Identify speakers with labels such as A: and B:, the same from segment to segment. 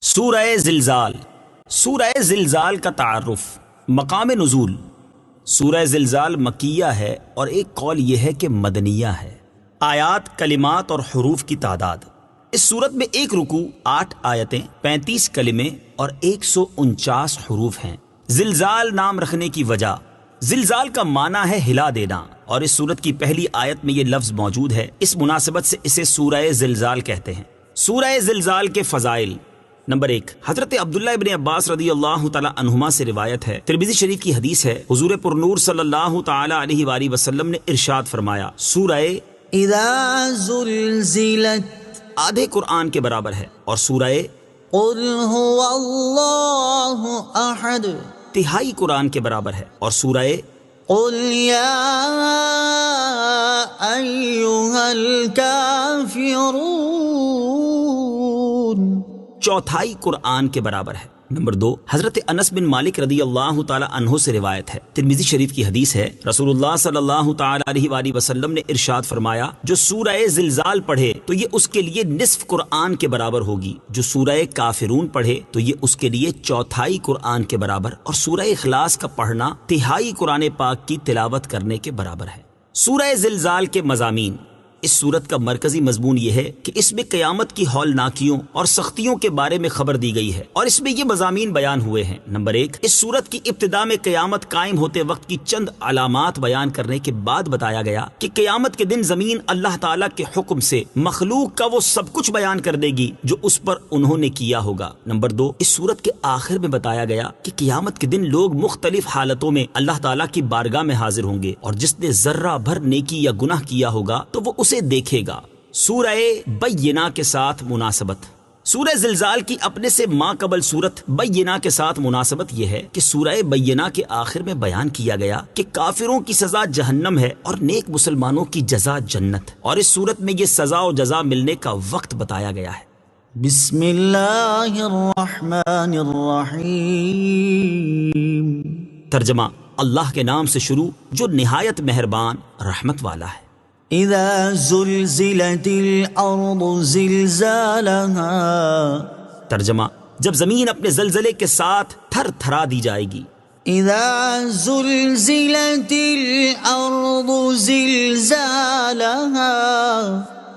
A: سورہ زلزال۔ سورہ زلزال کا تعارف، مقام نزول۔ سورہ زلزال مکیہ ہے اور ایک قول یہ ہے کہ مدنیہ ہے۔ آیات، کلمات اور حروف کی تعداد: اس صورت میں ایک رکوع، 8 آیتیں، 35 کلمے اور 149 حروف ہیں۔ زلزال نام رکھنے کی وجہ: زلزال کا معنی ہے ہلا دینا، اور اس صورت کی پہلی آیت میں یہ لفظ موجود ہے، اس مناسبت سے اسے سورہ زلزال کہتے ہیں۔ سورہ زلزال کے فضائل: نمبر 1، حضرت عبداللہ ابن عباس رضی اللہ تعالی عنہما سے روایت ہے، ترمذی شریف کی حدیث ہے، حضور پرنور صلی اللہ تعالی علیہ وآلہ وسلم نے ارشاد فرمایا، سورہ
B: اذا زلزلت
A: آدھے قرآن کے برابر ہے، اور سورہ
B: قل هو اللہ احد
A: تہائی قرآن کے برابر ہے، اور سورہ
B: قل یا ایھا الکافرون
A: چوتھائی قرآن کے برابر ہے۔ نمبر 2، حضرت انس بن مالک رضی اللہ تعالی عنہ سے روایت ہے، ترمذی شریف کی حدیث ہے، رسول اللہ صلی اللہ تعالی علیہ وآلہ وسلم نے ارشاد فرمایا، جو سورہ زلزال پڑھے تو یہ اس کے لیے نصف قرآن کے برابر ہوگی، جو سورہ کافرون پڑھے تو یہ اس کے لیے چوتھائی قرآن کے برابر، اور سورہ اخلاص کا پڑھنا تہائی قرآن پاک کی تلاوت کرنے کے برابر ہے۔ سورہ زلزال کے مضامین: اس سورت کا مرکزی مضمون یہ ہے کہ اس میں قیامت کی ہولناکیوں اور سختیوں کے بارے میں خبر دی گئی ہے، اور اس میں یہ مضامین بیان ہوئے ہیں۔ نمبر 1، اس سورت کی ابتدا میں قیامت قائم ہوتے وقت کی چند علامات بیان کرنے کے بعد بتایا گیا کہ قیامت کے دن زمین اللہ تعالیٰ کے حکم سے مخلوق کا وہ سب کچھ بیان کر دے گی جو اس پر انہوں نے کیا ہوگا۔ نمبر 2، اس سورت کے آخر میں بتایا گیا کہ قیامت کے دن لوگ مختلف حالتوں میں اللہ تعالیٰ کی بارگاہ میں حاضر ہوں گے، اور جس نے ذرہ بھر نیکی یا گناہ کیا ہوگا تو وہ اسے دیکھے گا۔ سورہ بینہ کے ساتھ مناسبت: سورہ زلزال کی اپنے سے ما قبل سورت بینہ کے ساتھ مناسبت یہ ہے کہ سورہ بینہ کے آخر میں بیان کیا گیا کہ کافروں کی سزا جہنم ہے اور نیک مسلمانوں کی جزا جنت، اور اس سورت میں یہ سزا و جزا ملنے کا وقت بتایا گیا ہے۔
B: بسم اللہ الرحمن الرحیم۔
A: ترجمہ: اللہ کے نام سے شروع جو نہایت مہربان رحمت والا ہے۔
B: اذا زلزلت الارض زلزالها۔
A: ترجمہ: جب زمین اپنے زلزلے کے ساتھ تھر تھرا دی جائے گی۔
B: اذا زلزلت الارض زلزالها۔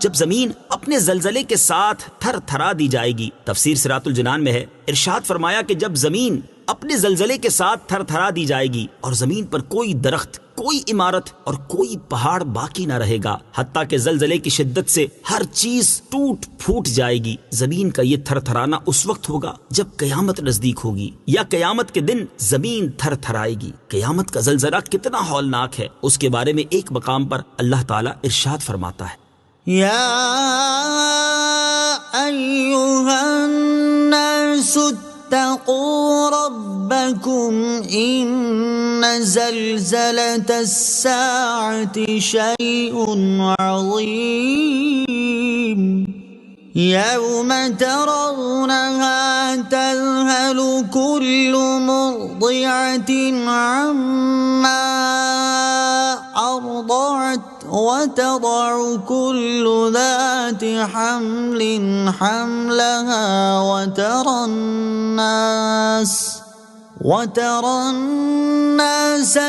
A: جب زمین اپنے زلزلے کے ساتھ تھر تھرا دی جائے گی۔ تفسیر صراط الجنان میں ہے، ارشاد فرمایا کہ جب زمین اپنے زلزلے کے ساتھ تھر تھرا دی جائے گی اور زمین پر کوئی درخت، کوئی عمارت اور کوئی پہاڑ باقی نہ رہے گا، حتیٰ کہ زلزلے کی شدت سے ہر چیز ٹوٹ پھوٹ جائے گی۔ زمین کا یہ تھر تھرانا اس وقت ہوگا جب قیامت نزدیک ہوگی، یا قیامت کے دن زمین تھر تھرائے گی۔ قیامت کا زلزلہ کتنا ہولناک ہے، اس کے بارے میں ایک مقام پر اللہ تعالیٰ ارشاد فرماتا ہے،
B: یا ایھا الناس اتقوا ربکم ان زلزلة الساعة شیء عظیم یوم ترونها تذهل كل مرضعة عما أرضعت وتضع كل ذات حمل حملها وترى الناس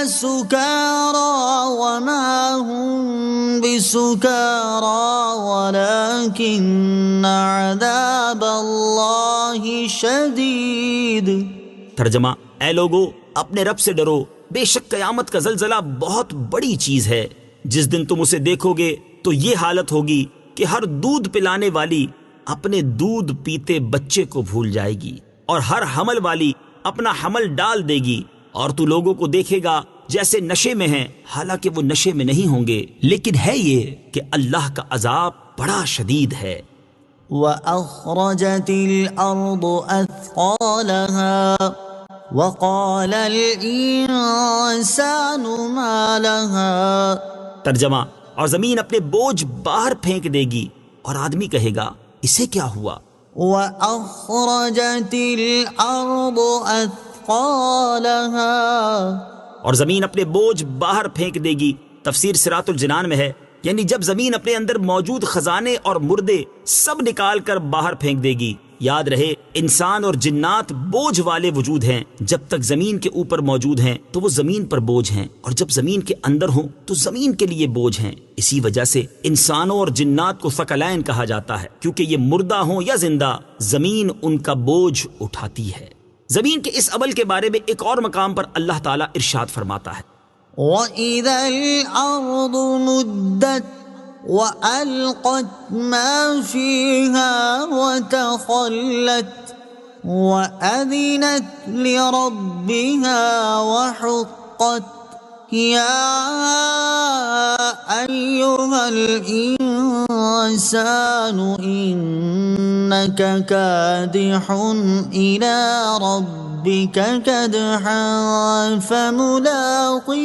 B: سكارى وما هم بسكارى ولكن عذاب الله شديد۔
A: ترجمہ: اے لوگو، اپنے رب سے ڈرو، بے شک قیامت کا زلزلہ بہت بڑی چیز ہے۔ جس دن تم اسے دیکھو گے تو یہ حالت ہوگی کہ ہر دودھ پلانے والی اپنے دودھ پیتے بچے کو بھول جائے گی، اور ہر حمل والی اپنا حمل ڈال دے گی، اور تو لوگوں کو دیکھے گا جیسے نشے میں ہیں، حالانکہ وہ نشے میں نہیں ہوں گے، لیکن ہے یہ کہ اللہ کا عذاب بڑا شدید ہے۔
B: وَأَخْرَجَتِ الْأَرْضُ أَثْقَالَهَا وَقَالَ الْإِنسَانُ مَا لَهَا۔
A: ترجمہ: اور زمین اپنے بوجھ باہر پھینک دے گی، اور آدمی کہے گا اسے کیا ہوا۔
B: وَأَخْرَجَتِ الْأَرْضُ أَثْقَالَهَا۔
A: اور زمین اپنے بوجھ باہر پھینک دے گی۔ تفسیر صراط الجنان میں ہے، یعنی جب زمین اپنے اندر موجود خزانے اور مردے سب نکال کر باہر پھینک دے گی، یاد رہے انسان اور جنات بوجھ والے وجود ہیں، جب تک زمین کے اوپر موجود ہیں تو وہ زمین پر بوجھ ہیں، اور جب زمین کے اندر ہوں تو زمین کے لیے بوجھ ہیں۔ اسی وجہ سے انسانوں اور جنات کو ثقلین کہا جاتا ہے، کیونکہ یہ مردہ ہوں یا زندہ زمین ان کا بوجھ اٹھاتی ہے۔ زمین کے اس عمل کے بارے میں ایک اور مقام پر اللہ تعالیٰ ارشاد فرماتا ہے،
B: وَإِذَا الْأَرْضُ مُدَّتْ وَأَلْقَتْ مَا فِيهَا وَتَخَلَّتْ وَأَذِنَتْ لِرَبِّهَا وَحُقَّتْ يَا أَيُّهَا الْإِنسَانُ إِنَّكَ كَادِحٌ إِلَى رَبِّكَ كَدْحًا فَمُلَاقِيهِ۔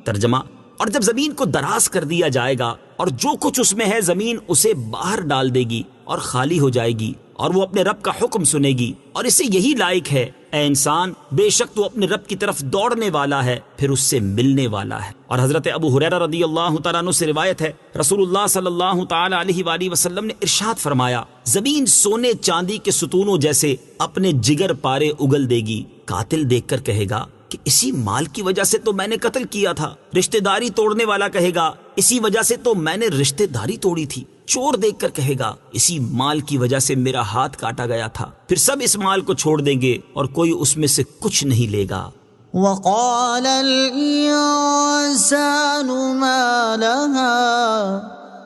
A: ترجمہ، اور جب زمین کو دراز کر دیا جائے گا اور جو کچھ اس میں ہے زمین اسے باہر ڈال دے گی اور خالی ہو جائے گی، اور وہ اپنے رب کا حکم سنے گی اور اسے یہی لائق ہے، اے انسان بے شک تو اپنے رب کی طرف دوڑنے والا ہے، پھر اس سے ملنے والا ہے۔ اور حضرت ابو ہریرہ رضی اللہ تعالیٰ عنہ سے روایت ہے، رسول اللہ صلی اللہ تعالیٰ علیہ وآلہ وسلم نے ارشاد فرمایا، زمین سونے چاندی کے ستونوں جیسے اپنے جگر پارے اگل دے گی۔ قاتل دیکھ کر کہے گا کہ اسی مال کی وجہ سے تو میں نے قتل کیا تھا۔ رشتہ داری توڑنے والا کہے گا اسی وجہ سے تو میں نے رشتہ داری توڑی تھی۔ چور دیکھ کر کہے گا اسی مال کی وجہ سے میرا ہاتھ کاٹا گیا تھا۔ پھر سب اس مال کو چھوڑ دیں گے اور کوئی اس میں سے کچھ نہیں لے گا۔
B: وَقَالَ الْإِنسَانُ مَا لَهَا،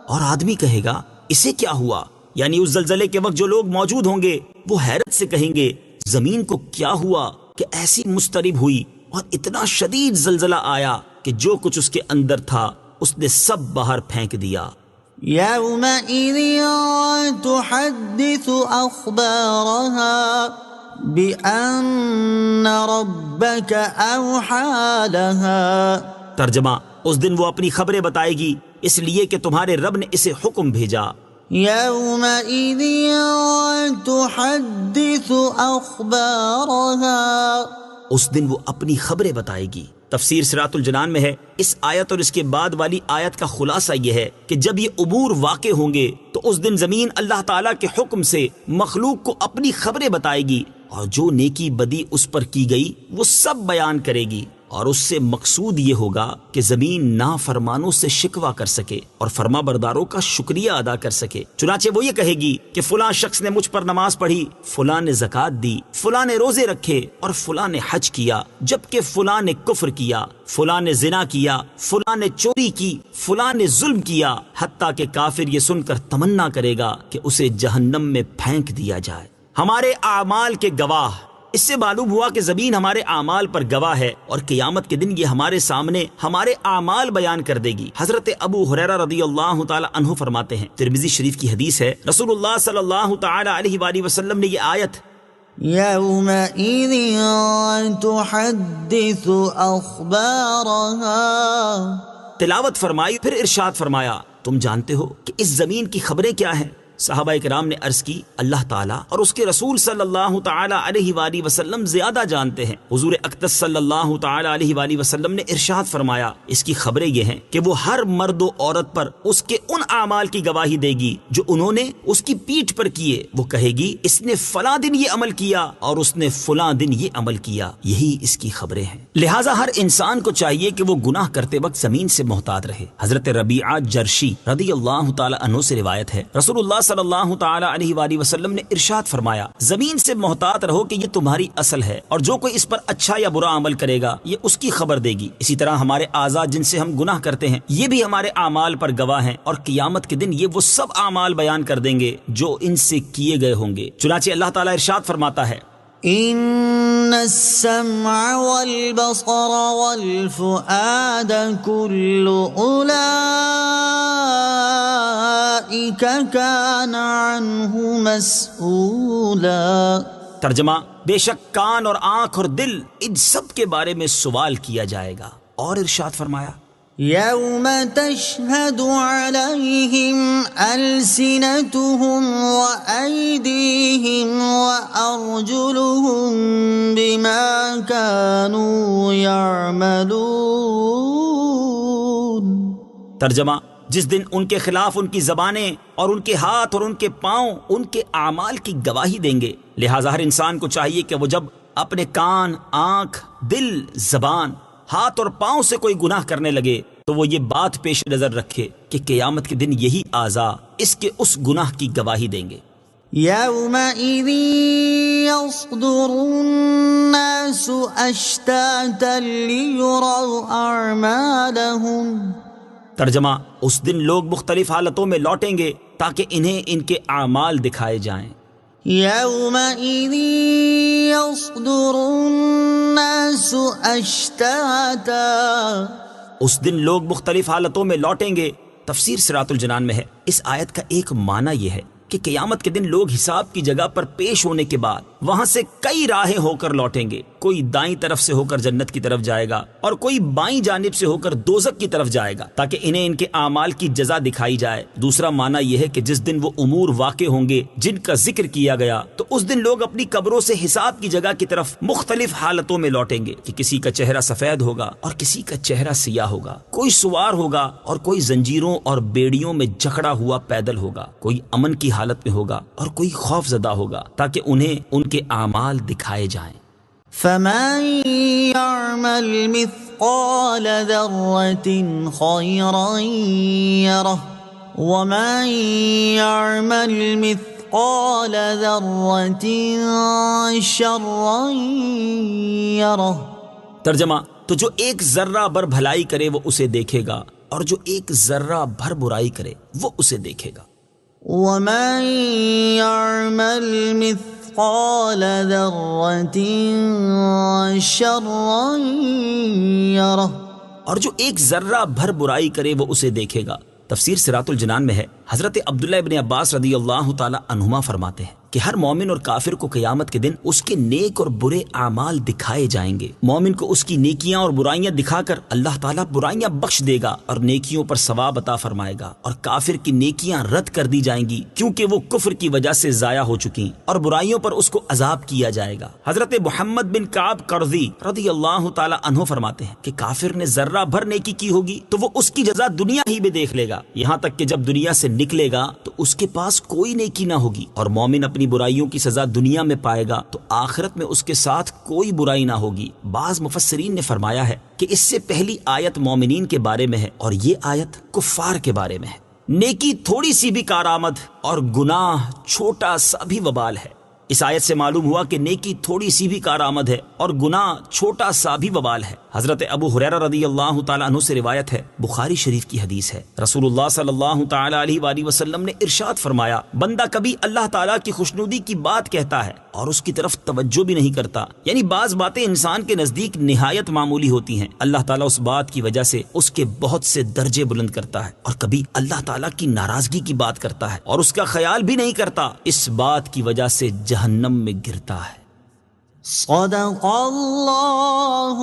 A: اور آدمی کہے گا اسے کیا ہوا؟ یعنی اس زلزلے کے وقت جو لوگ موجود ہوں گے وہ حیرت سے کہیں گے زمین کو کیا ہوا کہ ایسی مضطرب ہوئی اور اتنا شدید زلزلہ آیا کہ جو کچھ اس کے اندر تھا اس نے سب باہر پھینک دیا۔
B: يَوْمَئِذٍ تُحَدِّثُ أَخْبَارَهَا بِأَنَّ رَبَّكَ أَوْحَى لَهَا۔
A: ترجمہ، اس دن وہ اپنی خبریں بتائے گی اس لیے کہ تمہارے رب نے اسے حکم بھیجا۔
B: يَوْمَئِذٍ تُحَدِّثُ أَخْبَارَهَا،
A: اس دن وہ اپنی خبریں بتائے گی۔ تفسیر صراط الجنان میں ہے، اس آیت اور اس کے بعد والی آیت کا خلاصہ یہ ہے کہ جب یہ امور واقع ہوں گے تو اس دن زمین اللہ تعالیٰ کے حکم سے مخلوق کو اپنی خبریں بتائے گی، اور جو نیکی بدی اس پر کی گئی وہ سب بیان کرے گی، اور اس سے مقصود یہ ہوگا کہ زمین نافرمانوں سے شکوہ کر سکے اور فرما برداروں کا شکریہ ادا کر سکے۔ چنانچہ وہ یہ کہے گی کہ فلاں شخص نے مجھ پر نماز پڑھی، فلاں نے زکوٰۃ دی، فلاں نے روزے رکھے اور فلاں نے حج کیا، جبکہ فلاں نے کفر کیا، فلاں نے زنا کیا، فلاں نے چوری کی، فلاں نے ظلم کیا، حتیٰ کہ کافر یہ سن کر تمنا کرے گا کہ اسے جہنم میں پھینک دیا جائے۔ ہمارے اعمال کے گواہ، اس سے معلوم ہوا کہ زمین ہمارے اعمال پر گواہ ہے، اور قیامت کے دن یہ ہمارے سامنے ہمارے اعمال بیان کر دے گی۔ حضرت ابو ہریرہ رضی اللہ تعالی عنہ فرماتے ہیں، ترمذی شریف کی حدیث ہے، رسول اللہ صلی اللہ تعالی علیہ وآلہ وسلم نے یہ آیت
B: يَوْمَئِذٍ تُحَدِّثُ أَخْبَارَهَا
A: تلاوت فرمائی، پھر ارشاد فرمایا، تم جانتے ہو کہ اس زمین کی خبریں کیا ہیں؟ صحابہ کرام نے عرض کی اللہ تعالیٰ اور اس کے رسول صلی اللہ تعالی علیہ وآلہ وسلم زیادہ جانتے ہیں۔ حضور اقدس صلی اللہ تعالی علیہ وآلہ وسلم نے ارشاد فرمایا، اس کی خبریں یہ ہیں کہ وہ ہر مرد و عورت پر اس کے ان اعمال کی گواہی دے گی جو انہوں نے اس کی پیٹھ پر کیے۔ وہ کہے گی اس نے فلاں دن یہ عمل کیا اور اس نے فلاں دن یہ عمل کیا، یہی اس کی خبریں ہیں۔ لہٰذا ہر انسان کو چاہیے کہ وہ گناہ کرتے وقت زمین سے محتاط رہے۔ حضرت ربیعہ جرشی رضی اللہ تعالی عنہ سے روایت ہے، رسول اللہ صلی اللہ تعالی علیہ وآلہ وسلم نے ارشاد فرمایا، زمین سے محتاط رہو کہ یہ تمہاری اصل ہے، اور جو کوئی اس پر اچھا یا برا عمل کرے گا یہ اس کی خبر دے گی۔ اسی طرح ہمارے اعضاء جن سے ہم گناہ کرتے ہیں یہ بھی ہمارے اعمال پر گواہ ہیں، اور قیامت کے دن یہ وہ سب اعمال بیان کر دیں گے جو ان سے کیے گئے ہوں گے۔ چنانچہ اللہ تعالیٰ ارشاد فرماتا ہے،
B: إن السمع والبصر والفؤاد كل أولئك كان عنه مسؤولا۔
A: ترجمہ، بے شک کان اور آنکھ اور دل ان سب کے بارے میں سوال کیا جائے گا۔ اور ارشاد فرمایا،
B: يوم تشهد عليهم ألسنتهم وأيديهم وأرجلهم بما كانوا يعملون۔
A: ترجمہ، جس دن ان کے خلاف ان کی زبانیں اور ان کے ہاتھ اور ان کے پاؤں ان کے اعمال کی گواہی دیں گے۔ لہٰذا ہر انسان کو چاہیے کہ وہ جب اپنے کان، آنکھ، دل، زبان، ہاتھ اور پاؤں سے کوئی گناہ کرنے لگے تو وہ یہ بات پیش نظر رکھے کہ قیامت کے دن یہی اعضاء اس کے اس گناہ کی گواہی دیں گے۔
B: يومئذ يصدر الناس أشتاتا ليروا أعمالهم۔
A: ترجمہ، اس دن لوگ مختلف حالتوں میں لوٹیں گے تاکہ انہیں ان کے اعمال دکھائے جائیں۔
B: يومئذ يصدر الناس أشتاتا،
A: اس دن لوگ مختلف حالتوں میں لوٹیں گے۔ تفسیر صراط الجنان میں ہے اس آیت کا ایک معنی یہ ہے کہ قیامت کے دن لوگ حساب کی جگہ پر پیش ہونے کے بعد وہاں سے کئی راہیں ہو کر لوٹیں گے۔ کوئی دائیں طرف سے ہو کر جنت کی طرف جائے گا اور کوئی بائیں جانب سے ہو کر دوزخ کی طرف جائے گا تاکہ انہیں ان کے اعمال کی جزا دکھائی جائے۔ دوسرا معنی یہ ہے کہ جس دن وہ امور واقع ہوں گے جن کا ذکر کیا گیا تو اس دن لوگ اپنی قبروں سے حساب کی جگہ کی طرف مختلف حالتوں میں لوٹیں گے کہ کسی کا چہرہ سفید ہوگا اور کسی کا چہرہ سیاہ ہوگا، کوئی سوار ہوگا اور کوئی زنجیروں اور بیڑیوں میں جکڑا ہوا پیدل ہوگا، کوئی امن کی حالت میں ہوگا اور کوئی خوف زدہ ہوگا تاکہ انہیں ان کے اعمال دکھائے جائیں۔
B: فمن يعمل مثقال ذرة خيرا يره ومن يعمل مثقال ذرة شرا يره۔
A: ترجمہ، تو جو ایک ذرہ بھر بھلائی کرے وہ اسے دیکھے گا اور جو ایک ذرہ بھر برائی کرے وہ اسے دیکھے گا۔
B: ومن يعمل مثقال ذرة شرا يره،
A: اور جو ایک ذرہ بھر برائی کرے وہ اسے دیکھے گا۔ تفسیر صراط الجنان میں ہے حضرت عبداللہ ابن عباس رضی اللہ تعالی عنہما فرماتے ہیں کہ ہر مومن اور کافر کو قیامت کے دن اس کے نیک اور برے اعمال دکھائے جائیں گے۔ مومن کو اس کی نیکیاں اور برائیاں دکھا کر اللہ تعالیٰ برائیاں بخش دے گا اور نیکیوں پر ثواب عطا فرمائے گا، اور کافر کی نیکیاں رد کر دی جائیں گی کیونکہ وہ کفر کی وجہ سے ضائع ہو چکی، اور برائیوں پر اس کو عذاب کیا جائے گا۔ حضرت محمد بن کعب قرظی رضی اللہ تعالی عنہ فرماتے ہیں کہ کافر نے ذرہ بھر نیکی کی ہوگی تو وہ اس کی جزا دنیا ہی میں دیکھ لے گا، یہاں تک کہ جب دنیا سے نکلے گا تو اس کے پاس کوئی نیکی نہ ہوگی، اور مومن اپنی برائیوں کی سزا دنیا میں پائے گا تو آخرت میں اس کے ساتھ کوئی برائی نہ ہوگی۔ بعض مفسرین نے فرمایا ہے کہ اس سے پہلی آیت مومنین کے بارے میں ہے اور یہ آیت کفار کے بارے میں ہے۔ نیکی تھوڑی سی بھی کارآمد اور گناہ چھوٹا سا بھی وبال ہے۔ اس آیت سے معلوم ہوا کہ نیکی تھوڑی سی بھی کارآمد ہے اور گناہ چھوٹا سا بھی وبال ہے۔ حضرت ابو ہریرہ رضی اللہ تعالی عنہ سے روایت ہے، بخاری شریف کی حدیث ہے، رسول اللہ صلی اللہ تعالی علیہ وآلہ وسلم نے ارشاد فرمایا، بندہ کبھی اللہ تعالیٰ کی خوشنودی کی بات کہتا ہے اور اس کی طرف توجہ بھی نہیں کرتا، یعنی بعض باتیں انسان کے نزدیک نہایت معمولی ہوتی ہیں، اللہ تعالیٰ اس بات کی وجہ سے اس کے بہت سے درجے بلند کرتا ہے، اور کبھی اللہ تعالیٰ کی ناراضگی کی بات کرتا ہے اور اس کا خیال بھی نہیں کرتا، اس بات کی وجہ سے جہنم میں گرتا ہے۔
B: صدق اللہ